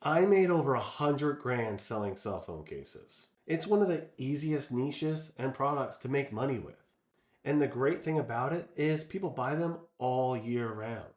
I made over 100 grand selling cell phone cases. It's one of the easiest niches and products to make money with. And the great thing about it is people buy them all year round.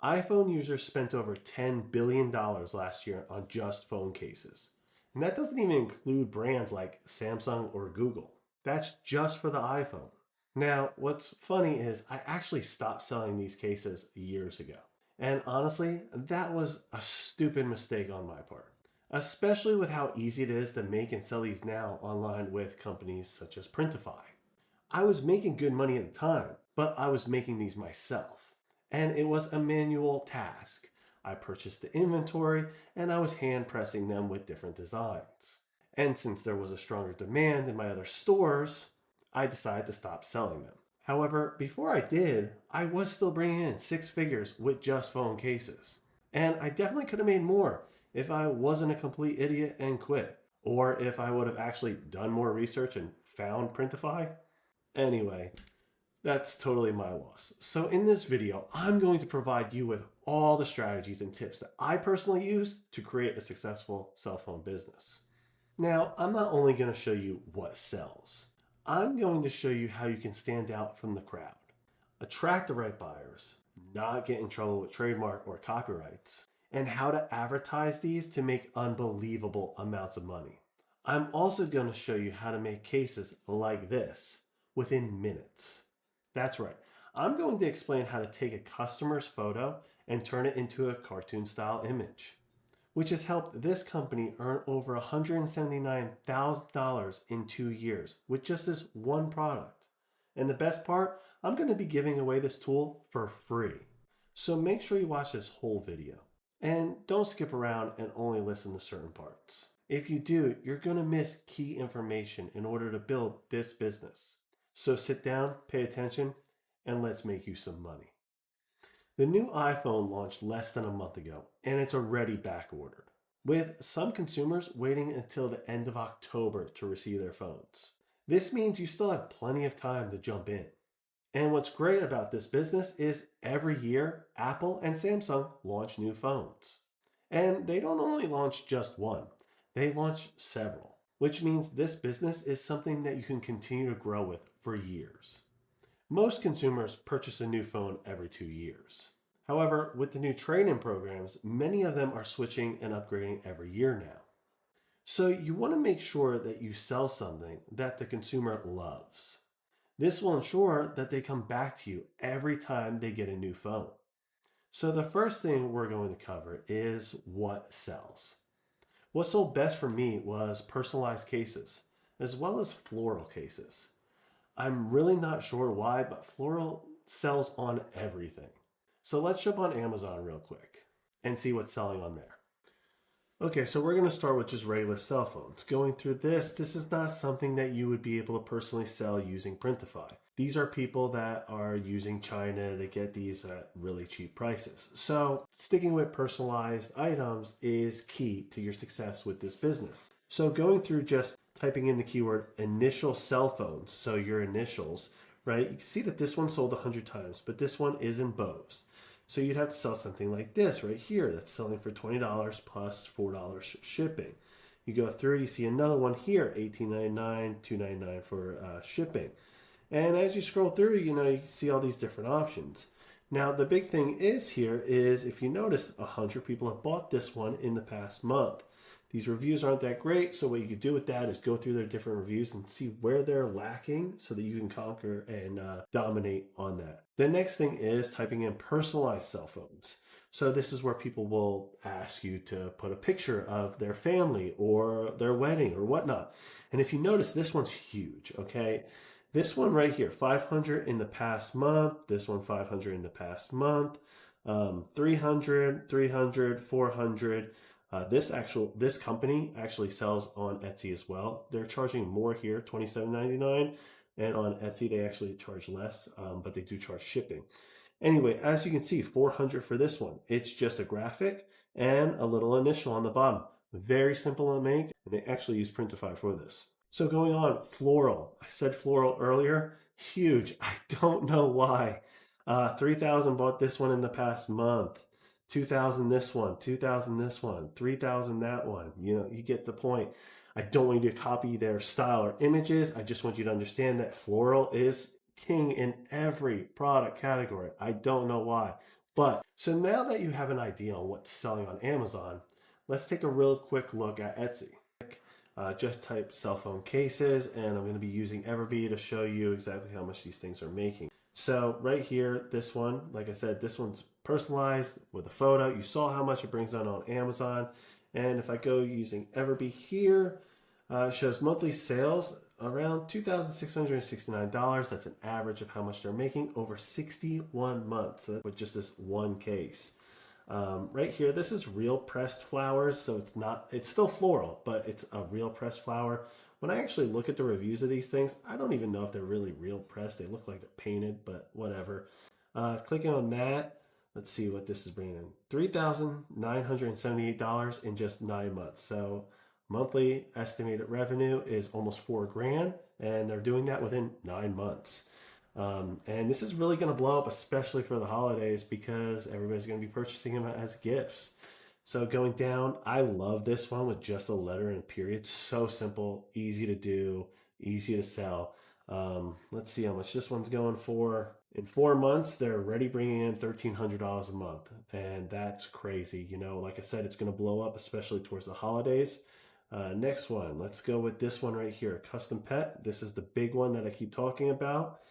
iPhone users spent over $10 billion last year on just phone cases. And that doesn't even include brands like Samsung or Google. That's just for the iPhone. Now, what's funny is I actually stopped selling these cases years ago. And honestly, that was a stupid mistake on my part, especially with how easy it is to make and sell these now online with companies such as Printify. I was making good money at the time, but I was making these myself. And it was a manual task. I purchased the inventory and I was hand pressing them with different designs. And since there was a stronger demand in my other stores, I decided to stop selling them. However, before I did, I was still bringing in six figures with just phone cases. And I definitely could have made more if I wasn't a complete idiot and quit, or if I would have actually done more research and found Printify. Anyway, that's totally my loss. So in this video, I'm going to provide you with all the strategies and tips that I personally use to create a successful cell phone business. Now, I'm not only going to show you what sells, I'm going to show you how you can stand out from the crowd, attract the right buyers, not get in trouble with trademark or copyrights, and how to advertise these to make unbelievable amounts of money. I'm also going to show you how to make cases like this within minutes. That's right. I'm going to explain how to take a customer's photo and turn it into a cartoon style image, which has helped this company earn over $179,000 in 2 years with just this one product. And the best part, I'm going to be giving away this tool for free. So make sure you watch this whole video. And don't skip around and only listen to certain parts. If you do, you're going to miss key information in order to build this business. So sit down, pay attention, and let's make you some money. The new iPhone launched less than a month ago, and it's already back ordered, with some consumers waiting until the end of October to receive their phones. This means you still have plenty of time to jump in. And what's great about this business is every year, Apple and Samsung launch new phones. And they don't only launch just one, they launch several, which means this business is something that you can continue to grow with for years. Most consumers purchase a new phone every 2 years. However, with the new trade-in programs, many of them are switching and upgrading every year now. So you want to make sure that you sell something that the consumer loves. This will ensure that they come back to you every time they get a new phone. So the first thing we're going to cover is what sells. What sold best for me was personalized cases, as well as floral cases. I'm really not sure why, but floral sells on everything. So let's jump on Amazon real quick and see what's selling on there. Okay, so we're going to start with just regular cell phones. Going through this is not something that you would be able to personally sell using Printify. These are people that are using China to get these at really cheap prices. So sticking with personalized items is key to your success with this business. So going through just typing in the keyword initial cell phones, so your initials, right? You can see that this one sold 100 times, but this one is embossed. So you'd have to sell something like this right here that's selling for $20 plus $4 shipping. You go through, you see another one here, $18.99, $2.99 for shipping. And as you scroll through, you can see all these different options. Now, the big thing is here is if you notice, 100 people have bought this one in the past month. These reviews aren't that great, so what you could do with that is go through their different reviews and see where they're lacking so that you can conquer and dominate on that. The next thing is typing in personalized cell phones. So this is where people will ask you to put a picture of their family or their wedding or whatnot. And if you notice, this one's huge, okay? This one right here, 500 in the past month. This one, 500 in the past month. 300, 300, 400. This company actually sells on Etsy as well. They're charging more here, $27.99, and on Etsy they actually charge less, but they do charge shipping. Anyway, as you can see, 400 for this one. It's just a graphic and a little initial on the bottom. Very simple to make, and they actually use Printify for this. So going on, floral. I said floral earlier. Huge. I don't know why. 3,000 bought this one in the past month. 2,000 this one, 2,000 this one, 3,000 that one. You know, you get the point. I don't want you to copy their style or images. I just want you to understand that floral is king in every product category. I don't know why. But so now that you have an idea on what's selling on Amazon, let's take a real quick look at Etsy. Just type cell phone cases, and I'm going to be using Everbee to show you exactly how much these things are making. So right here, this one, like I said, this one's personalized with a photo. You saw how much it brings on Amazon. And if I go using Everbee here, it shows monthly sales around $2,669. That's an average of how much they're making over 61 months. So with just this one case. Right here, this is real pressed flowers, so it's still floral, but it's a real pressed flower. When I actually look at the reviews of these things, I don't even know if they're really real pressed. They look like they're painted, but whatever. Clicking on that, let's see what this is bringing in. $3,978 in just 9 months. So monthly estimated revenue is almost $4,000, and they're doing that within 9 months. And this is really going to blow up, especially for the holidays, because everybody's going to be purchasing them as gifts. So going down, I love this one with just a letter and a period. So simple, easy to do, easy to sell. Let's see how much this one's going for. In 4 months, they're already bringing in $1,300 a month. And that's crazy. You know, like I said, it's going to blow up, especially towards the holidays. Next one, let's go with this one right here, Custom Pet. This is the big one that I keep talking about.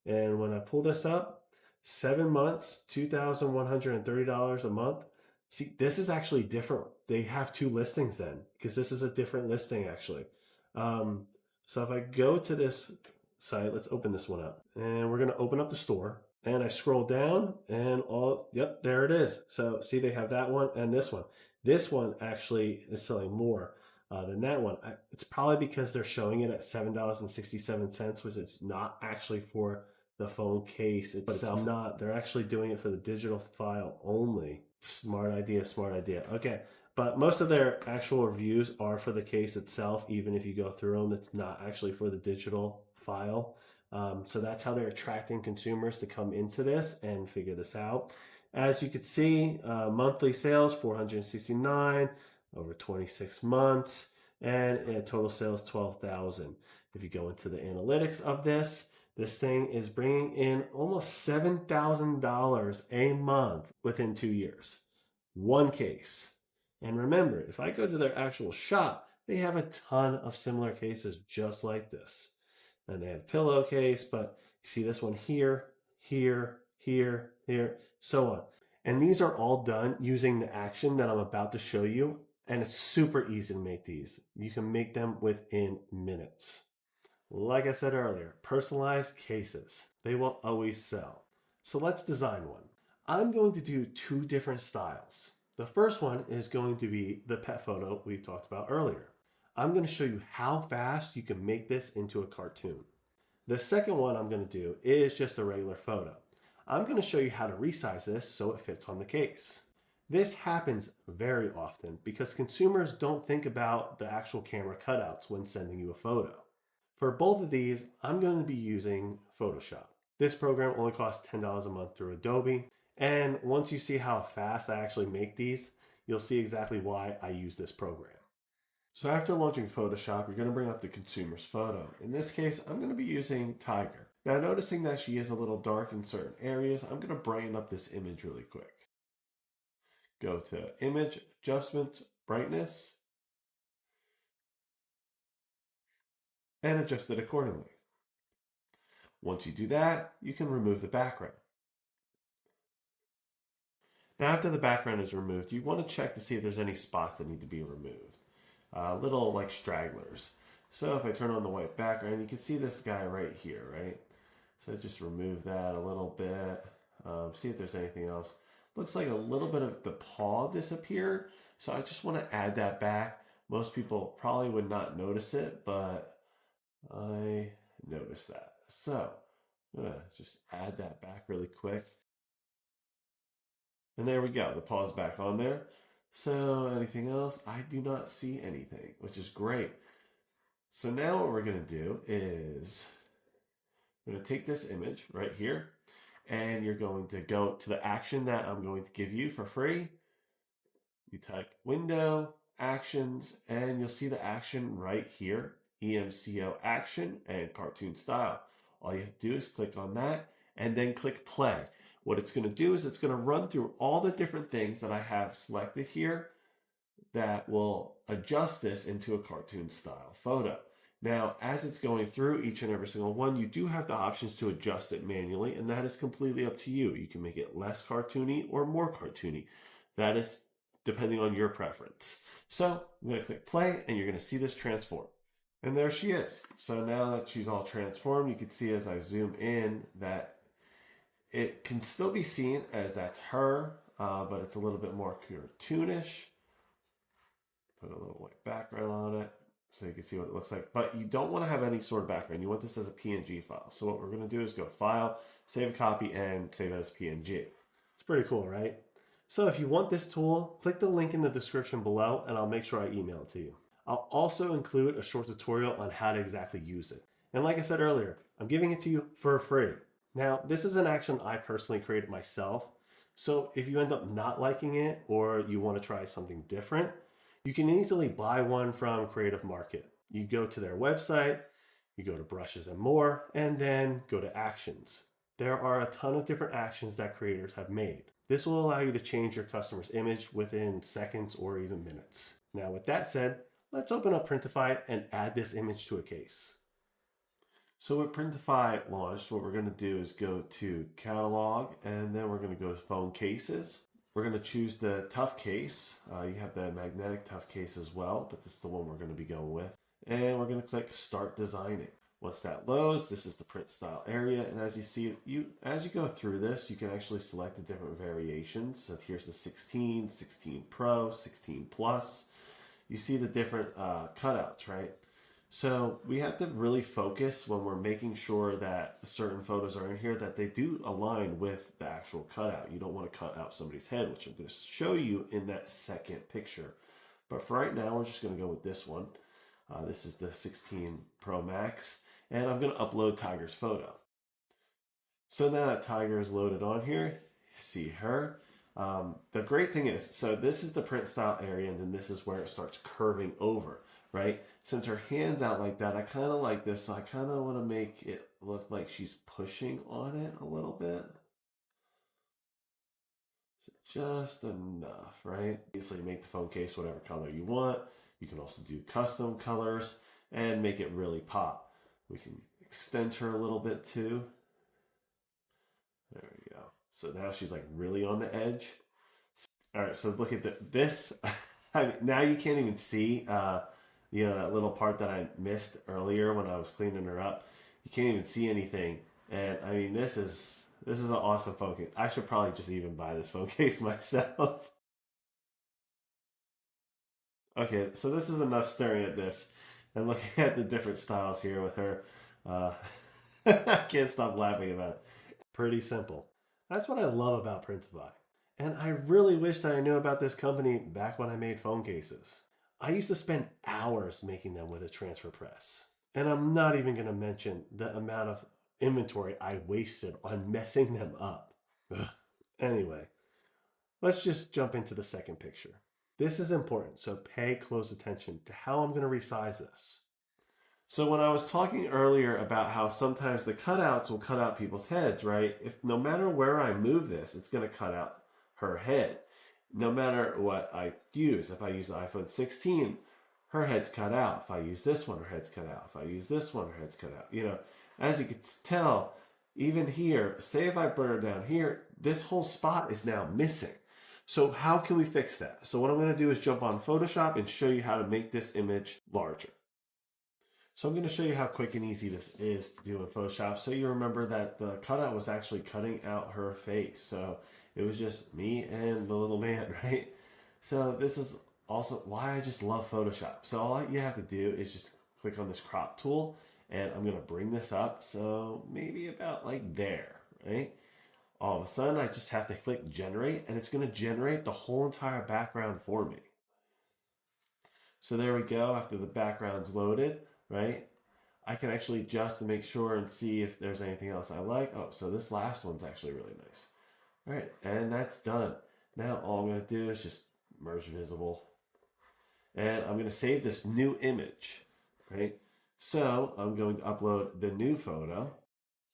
And when I pull this up, 7 months, $2,130 a month. See, this is actually different. They have 2 listings then, because this is a different listing actually. So if I go to this site, let's open this one up. And we're going to open up the store. And I scroll down and yep, there it is. So see, they have that one and this one. This one actually is selling more than that one. It's probably because they're showing it at $7.67, which is not actually for the phone case itself. It's not. They're actually doing it for the digital file only. Smart idea, smart idea. Okay, but most of their actual reviews are for the case itself. Even if you go through them, it's not actually for the digital file. So that's how they're attracting consumers to come into this and figure this out. As you can see, monthly sales, 469 over 26 months, and total sales, 12,000. If you go into the analytics of this thing is bringing in almost $7,000 a month within 2 years. One case. And remember, if I go to their actual shop, they have a ton of similar cases just like this. And they have a pillowcase, but you see this one here, here, here, here, so on. And these are all done using the action that I'm about to show you. And it's super easy to make these. You can make them within minutes. Like I said earlier, personalized cases. They will always sell. So let's design one. I'm going to do 2 different styles. The first one is going to be the pet photo we talked about earlier. I'm going to show you how fast you can make this into a cartoon. The second one I'm going to do is just a regular photo. I'm going to show you how to resize this so it fits on the case. This happens very often because consumers don't think about the actual camera cutouts when sending you a photo. For both of these, I'm going to be using Photoshop. This program only costs $10 a month through Adobe. And once you see how fast I actually make these, you'll see exactly why I use this program. So after launching Photoshop, you're going to bring up the consumer's photo. In this case, I'm going to be using Tiger. Now noticing that she is a little dark in certain areas, I'm going to brighten up this image really quick. Go to Image, Adjustment, Brightness, and adjust it accordingly. Once you do that, you can remove the background. Now after the background is removed, you want to check to see if there's any spots that need to be removed. Little like stragglers. So if I turn on the white background, you can see this guy right here, right? So just remove that a little bit. See if there's anything else. Looks like a little bit of the paw disappeared. So I just want to add that back. Most people probably would not notice it, but I noticed that. So I'm gonna just add that back really quick. And there we go, the paw's back on there. So anything else? I do not see anything, which is great. So now what we're gonna do is we're gonna take this image right here, and you're going to go to the action that I'm going to give you for free. You type window, actions, and you'll see the action right here, EMCO action and cartoon style. All you have to do is click on that and then click play. What it's going to do is it's going to run through all the different things that I have selected here that will adjust this into a cartoon style photo. Now, as it's going through each and every single one, you do have the options to adjust it manually, and that is completely up to you. You can make it less cartoony or more cartoony. That is depending on your preference. So I'm going to click play, and you're going to see this transform. And there she is. So now that she's all transformed, you can see as I zoom in that it can still be seen as that's her, but it's a little bit more cartoonish. Put a little white background on it so you can see what it looks like. But you don't want to have any sort of background. You want this as a PNG file. So what we're going to do is go File, Save a Copy, and save it as PNG. It's pretty cool, right? So if you want this tool, click the link in the description below and I'll make sure I email it to you. I'll also include a short tutorial on how to exactly use it. And like I said earlier, I'm giving it to you for free. Now, this is an action I personally created myself. So if you end up not liking it or you want to try something different, you can easily buy one from Creative Market. You go to their website, you go to brushes and more, and then go to actions. There are a ton of different actions that creators have made. This will allow you to change your customer's image within seconds or even minutes. Now with that said, let's open up Printify and add this image to a case. So with Printify launched, what we're going to do is go to Catalog, and then we're going to go to Phone Cases. We're going to choose the tough case. You have the magnetic tough case as well, but this is the one we're going to be going with. And we're going to click Start Designing. Once that loads, this is the print style area. And as you see, as you go through this, you can actually select the different variations. So here's the 16, 16 Pro, 16 Plus. You see the different cutouts, right? So we have to really focus when we're making sure that certain photos are in here that they do align with the actual cutout. You don't want to cut out somebody's head, which I'm going to show you in that second picture. But for right now, we're just going to go with this one. This is the 16 Pro Max, and I'm going to upload Tiger's photo. So now that Tiger is loaded on here, you see her. The great thing is, so this is the print style area, and then this is where it starts curving over. Right? Since her hand's out like that, I kind of like this, so I kind of want to make it look like she's pushing on it a little bit. So just enough, right? Obviously, make the phone case whatever color you want. You can also do custom colors and make it really pop. We can extend her a little bit too. There we go. So now she's like really on the edge. All right, so look at this. I mean, now you can't even see you know, that little part that I missed earlier when I was cleaning her up. You can't even see anything. And I mean, this is an awesome phone case. I should probably just even buy this phone case myself. Okay, so this is enough staring at this and looking at the different styles here with her. I can't stop laughing about it. Pretty simple. That's what I love about Printify. And I really wish that I knew about this company back when I made phone cases. I used to spend hours making them with a transfer press. And I'm not even going to mention the amount of inventory I wasted on messing them up. Ugh. Anyway, let's just jump into the second picture. This is important, so pay close attention to how I'm going to resize this. So when I was talking earlier about how sometimes the cutouts will cut out people's heads, right? If no matter where I move this, it's going to cut out her head. No matter what I use, if I use the iPhone 16, her head's cut out. If I use this one, her head's cut out. If I use this one, her head's cut out. You know, as you can tell, even here, say if I put her down here, this whole spot is now missing. So how can we fix that? So what I'm going to do is jump on Photoshop and show you how to make this image larger. So I'm going to show you how quick and easy this is to do in Photoshop. So you remember that the cutout was actually cutting out her face. So it was just me and the little man, right? So this is also why I just love Photoshop. So all you have to do is just click on this crop tool, and I'm going to bring this up. So maybe about like there, right? All of a sudden I just have to click generate, and it's going to generate the whole entire background for me. So there we go. After the background's loaded, right? I can actually adjust to make sure and see if there's anything else I like. Oh, so this last one's actually really nice. All right, and that's done. Now all I'm going to do is just merge visible. And I'm going to save this new image, right? So I'm going to upload the new photo.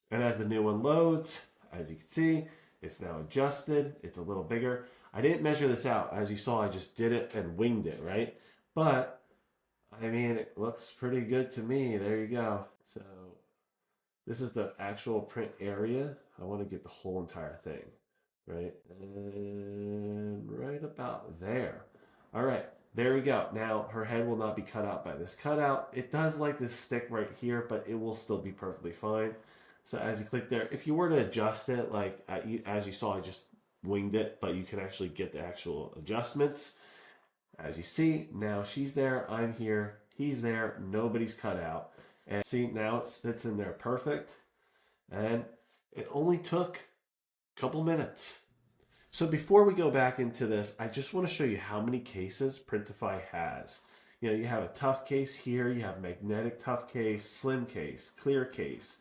And as the new one loads, as you can see, it's now adjusted. It's a little bigger. I didn't measure this out. As you saw, I just did it and winged it, right? But, I mean, it looks pretty good to me. There you go. So this is the actual print area. I want to get the whole entire thing, right? And right about there. All right, there we go. Now her head will not be cut out by this cutout. It does like this stick right here, but it will still be perfectly fine. So as you click there, if you were to adjust it, like as you saw, I just winged it, but you can actually get the actual adjustments. As you see, now she's there, I'm here, he's there, nobody's cut out. And see, now it sits in there perfect. And it only took a couple minutes. So before we go back into this, I just want to show you how many cases Printify has. You know, you have a tough case here, you have magnetic tough case, slim case, clear case.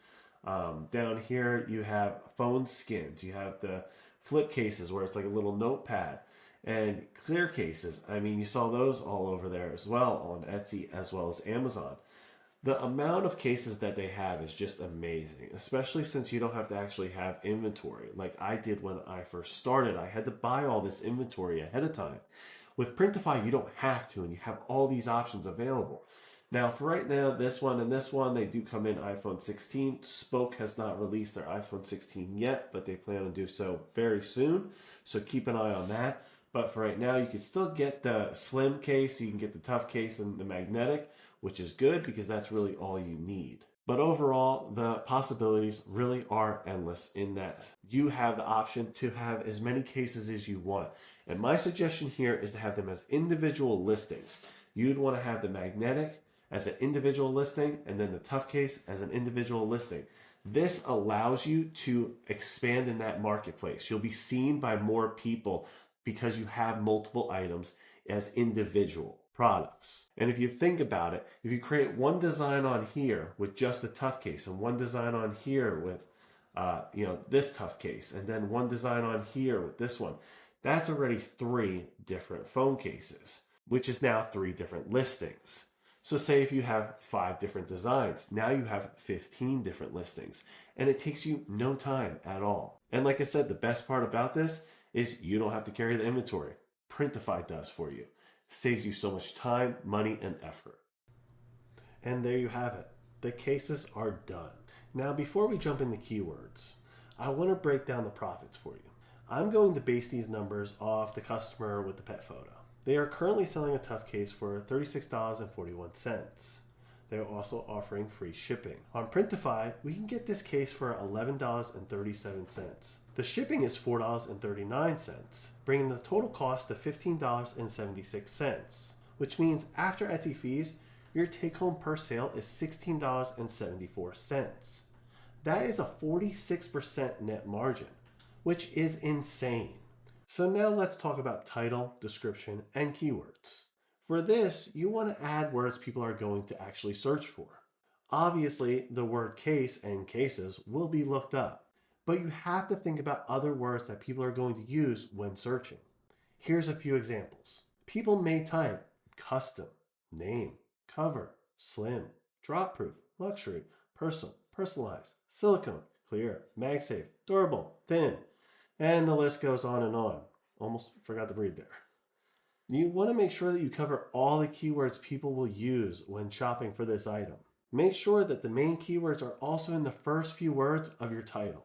Down here, you have phone skins, you have the flip cases where it's like a little notepad, and clear cases. I mean, you saw those all over there as well on Etsy as well as Amazon. The amount of cases that they have is just amazing, especially since you don't have to actually have inventory like I did when I first started. I had to buy all this inventory ahead of time. With Printify, you don't have to, and you have all these options available. Now, for right now, this one and this one, they do come in iPhone 16. Spoke has not released their iPhone 16 yet, but they plan to do so very soon. So keep an eye on that. But for right now, you can still get the slim case, you can get the tough case and the magnetic, which is good because that's really all you need. But overall, the possibilities really are endless in that you have the option to have as many cases as you want. And my suggestion here is to have them as individual listings. You'd want to have the magnetic as an individual listing and then the tough case as an individual listing. This allows you to expand in that marketplace. You'll be seen by more people because you have multiple items as individual products. And if you think about it, if you create one design on here with just the tough case and one design on here with this tough case and then one design on here with this one, that's already 3 different phone cases, which is now 3 different listings. So say if you have 5 different designs, now you have 15 different listings, and it takes you no time at all. And like I said, the best part about this is you don't have to carry the inventory. Printify does for you. Saves you so much time, money, and effort. And there you have it. The cases are done. Now, before we jump into keywords, I want to break down the profits for you. I'm going to base these numbers off the customer with the pet photo. They are currently selling a tough case for $36.41. They are also offering free shipping. On Printify, we can get this case for $11.37. The shipping is $4.39, bringing the total cost to $15.76, which means after Etsy fees, your take-home per sale is $16.74. That is a 46% net margin, which is insane. So now let's talk about title, description, and keywords. For this, you want to add words people are going to actually search for. Obviously, the word case and cases will be looked up, but you have to think about other words that people are going to use when searching. Here's a few examples. People may type custom, name, cover, slim, drop proof, luxury, personal, personalized, silicone, clear, MagSafe, durable, thin, and the list goes on and on. Almost forgot to breathe there. You want to make sure that you cover all the keywords people will use when shopping for this item. Make sure that the main keywords are also in the first few words of your title.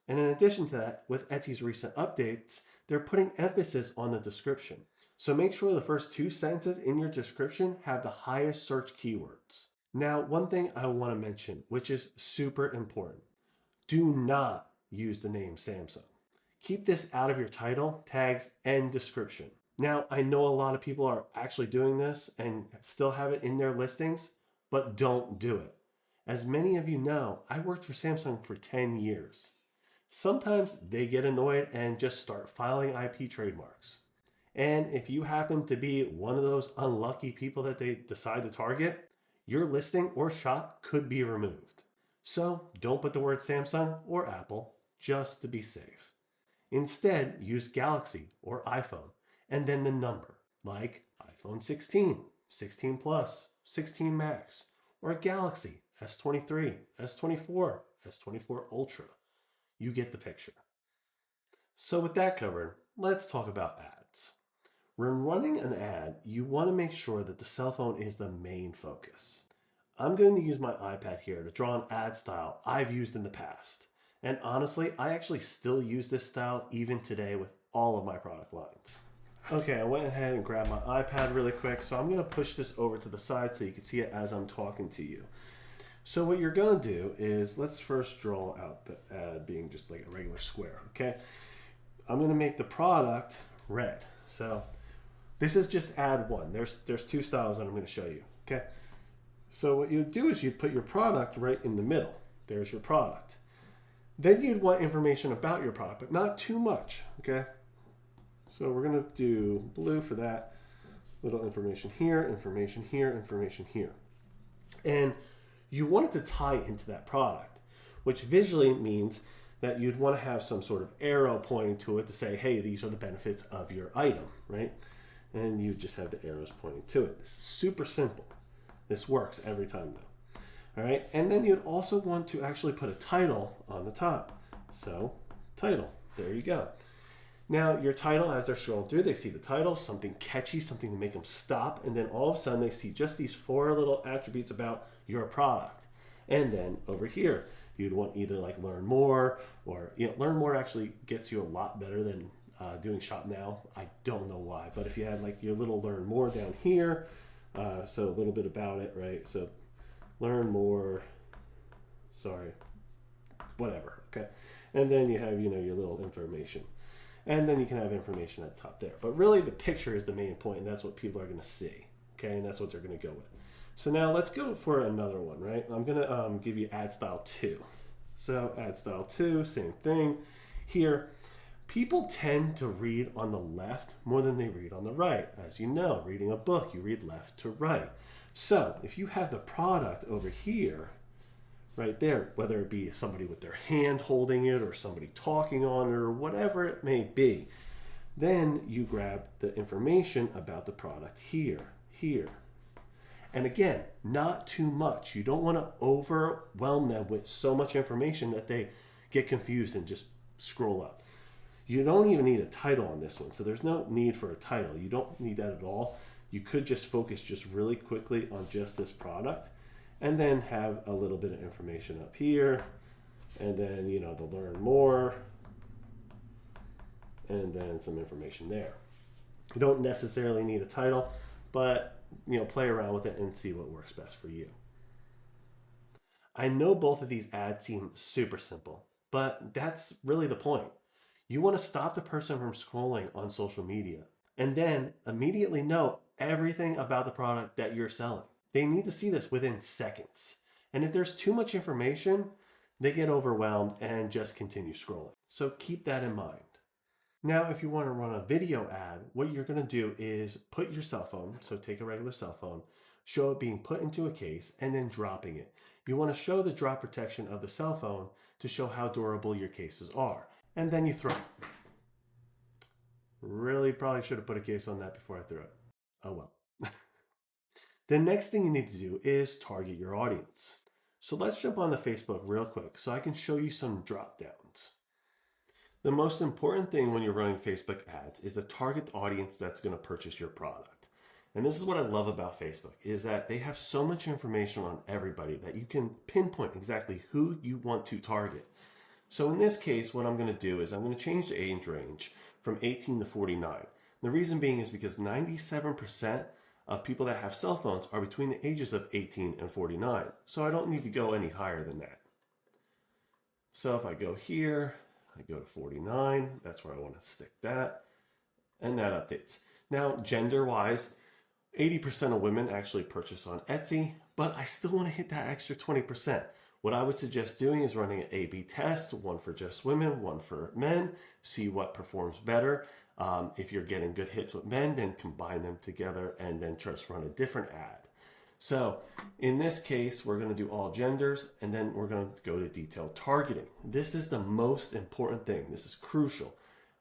And in addition to that, with Etsy's recent updates, they're putting emphasis on the description. So make sure the first 2 sentences in your description have the highest search keywords. Now, one thing I want to mention, which is super important. Do not use the name Samsung. Keep this out of your title, tags, and description. Now, I know a lot of people are actually doing this and still have it in their listings, but don't do it. As many of you know, I worked for Samsung for 10 years. Sometimes they get annoyed and just start filing IP trademarks. And if you happen to be one of those unlucky people that they decide to target, your listing or shop could be removed. So don't put the word Samsung or Apple just to be safe. Instead, use Galaxy or iPhone and then the number, like iPhone 16, 16 Plus, 16 Max, or Galaxy S23, S24, S24 Ultra. You get the picture. So with that covered, let's talk about ads. When running an ad, you want to make sure that the cell phone is the main focus. I'm going to use my iPad here to draw an ad style I've used in the past. And honestly, I actually still use this style even today with all of my product lines. Okay, I went ahead and grabbed my iPad really quick, so I'm going to push this over to the side so you can see it as I'm talking to you. So what you're going to do is, let's first draw out the ad being just like a regular square, okay? I'm going to make the product red. So this is just ad one. There's two styles that I'm going to show you, okay? So what you'd do is you'd put your product right in the middle. There's your product. Then you'd want information about your product, but not too much, okay? So we're going to do blue for that. Little information here, information here, information here. And you want it to tie into that product, which visually means that you'd want to have some sort of arrow pointing to it to say, hey, these are the benefits of your item, right? And you just have the arrows pointing to it. This is super simple. This works every time though. All right, and then you'd also want to actually put a title on the top. So, title, there you go. Now, your title, as they're scrolling through, they see the title, something catchy, something to make them stop, and then all of a sudden they see just these 4 little attributes about your product. And then over here, you'd want either like learn more, or learn more actually gets you a lot better than doing shop now. I don't know why, but if you had like your little learn more down here, so a little bit about it, right? So learn more, sorry, whatever, okay? And then you have, your little information. And then you can have information at the top there. But really the picture is the main point, and that's what people are gonna see, okay? And that's what they're gonna go with. So now let's go for another one, right? I'm gonna give you ad style 2. So ad style 2, same thing. Here, people tend to read on the left more than they read on the right. As you know, reading a book, you read left to right. So if you have the product over here, right there, whether it be somebody with their hand holding it or somebody talking on it or whatever it may be, then you grab the information about the product here, here. And again, not too much. You don't want to overwhelm them with so much information that they get confused and just scroll up. You don't even need a title on this one, so there's no need for a title. You don't need that at all. You could just focus just really quickly on just this product, and then have a little bit of information up here, and then to learn more, and then some information there. You don't necessarily need a title, but play around with it and see what works best for you. I know both of these ads seem super simple, but that's really the point. You want to stop the person from scrolling on social media and then immediately know everything about the product that you're selling. They need to see this within seconds. And if there's too much information, they get overwhelmed and just continue scrolling. So keep that in mind. Now, if you want to run a video ad, what you're going to do is put your cell phone, so take a regular cell phone, show it being put into a case, and then dropping it. You want to show the drop protection of the cell phone to show how durable your cases are. And then you throw it. Really probably should have put a case on that before I threw it. Oh well. The next thing you need to do is target your audience. So let's jump on to Facebook real quick so I can show you some drop downs. The most important thing when you're running Facebook ads is to target the audience that's going to purchase your product. And this is what I love about Facebook, is that they have so much information on everybody that you can pinpoint exactly who you want to target. So in this case, what I'm going to do is I'm going to change the age range from 18 to 49. The reason being is because 97% of people that have cell phones are between the ages of 18 and 49. So I don't need to go any higher than that. So if I go here, I go to 49, that's where I want to stick that, and that updates. Now, gender-wise, 80% of women actually purchase on Etsy, but I still want to hit that extra 20%. What I would suggest doing is running an A/B test, one for just women, one for men, see what performs better. If you're getting good hits with men, then combine them together and then just run a different ad. So in this case, we're going to do all genders, and then we're going to go to detailed targeting. This is the most important thing. This is crucial.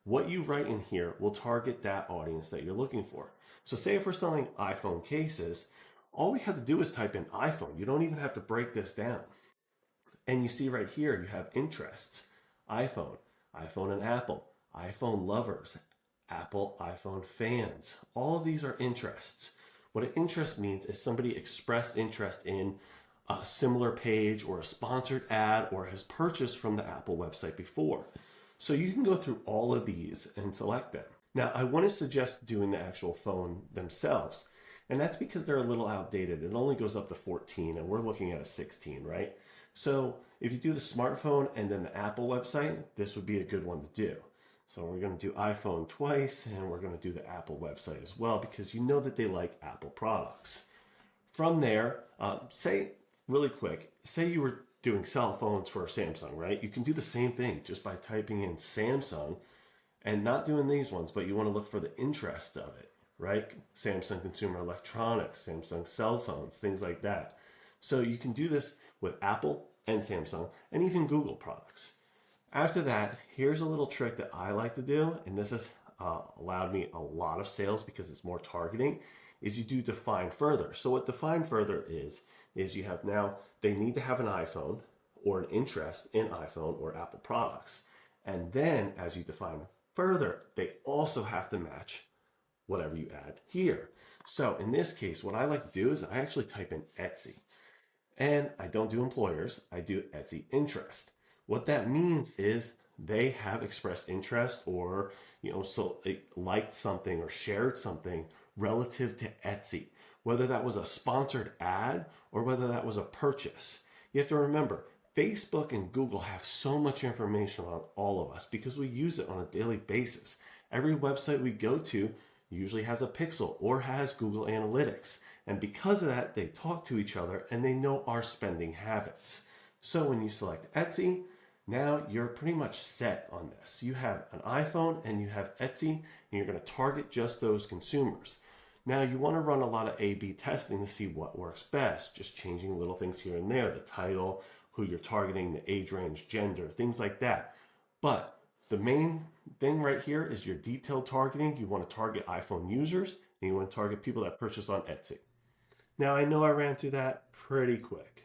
What you write in here will target that audience that you're looking for. So say if we're selling iPhone cases, all we have to do is type in iPhone. You don't even have to break this down. And you see right here, you have interests, iPhone, iPhone and Apple, iPhone lovers, Apple iPhone fans. All of these are interests. What an interest means is somebody expressed interest in a similar page or a sponsored ad or has purchased from the Apple website before. So you can go through all of these and select them. Now, I want to suggest doing the actual phone themselves. And that's because they're a little outdated. It only goes up to 14 and we're looking at a 16, right? So if you do the smartphone and then the Apple website, this would be a good one to do. So we're going to do iPhone twice and we're going to do the Apple website as well because you know that they like Apple products. From there, say really quick, say you were doing cell phones for Samsung, right? You can do the same thing just by typing in Samsung and not doing these ones, but you want to look for the interest of it, right? Samsung Consumer Electronics, Samsung cell phones, things like that. So you can do this with Apple and Samsung and even Google products. After that, here's a little trick that I like to do, and this has allowed me a lot of sales because it's more targeting, is you do define further. So what define further is you have now, they need to have an iPhone or an interest in iPhone or Apple products. And then as you define further, they also have to match whatever you add here. So in this case, what I like to do is I actually type in Etsy. And I don't do employers, I do Etsy interest. What that means is they have expressed interest or, so liked something or shared something relative to Etsy, whether that was a sponsored ad or whether that was a purchase. You have to remember, Facebook and Google have so much information on all of us because we use it on a daily basis. Every website we go to usually has a pixel or has Google Analytics. And because of that, they talk to each other and they know our spending habits. So when you select Etsy, now you're pretty much set on this. You have an iPhone and you have Etsy, and you're going to target just those consumers. Now you want to run a lot of A/B testing to see what works best, just changing little things here and there, the title, who you're targeting, the age range, gender, things like that. But the main thing right here is your detailed targeting. You want to target iPhone users and you want to target people that purchase on Etsy. Now I know I ran through that pretty quick.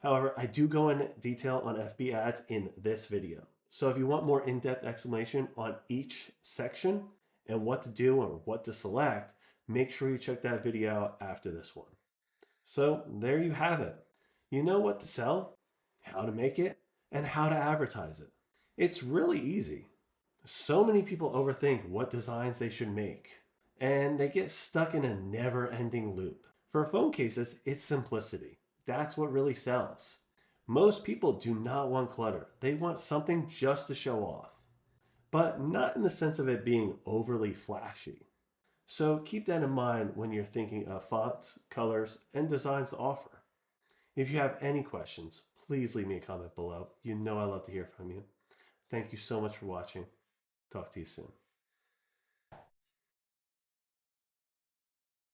However, I do go in detail on FB ads in this video. So if you want more in-depth explanation on each section and what to do or what to select, make sure you check that video out after this one. So there you have it. You know what to sell, how to make it, and how to advertise it. It's really easy. So many people overthink what designs they should make, and they get stuck in a never-ending loop. For phone cases, it's simplicity. That's what really sells. Most people do not want clutter. They want something just to show off, but not in the sense of it being overly flashy. So keep that in mind when you're thinking of fonts, colors, and designs to offer. If you have any questions, please leave me a comment below. You know I love to hear from you. Thank you so much for watching. Talk to you soon.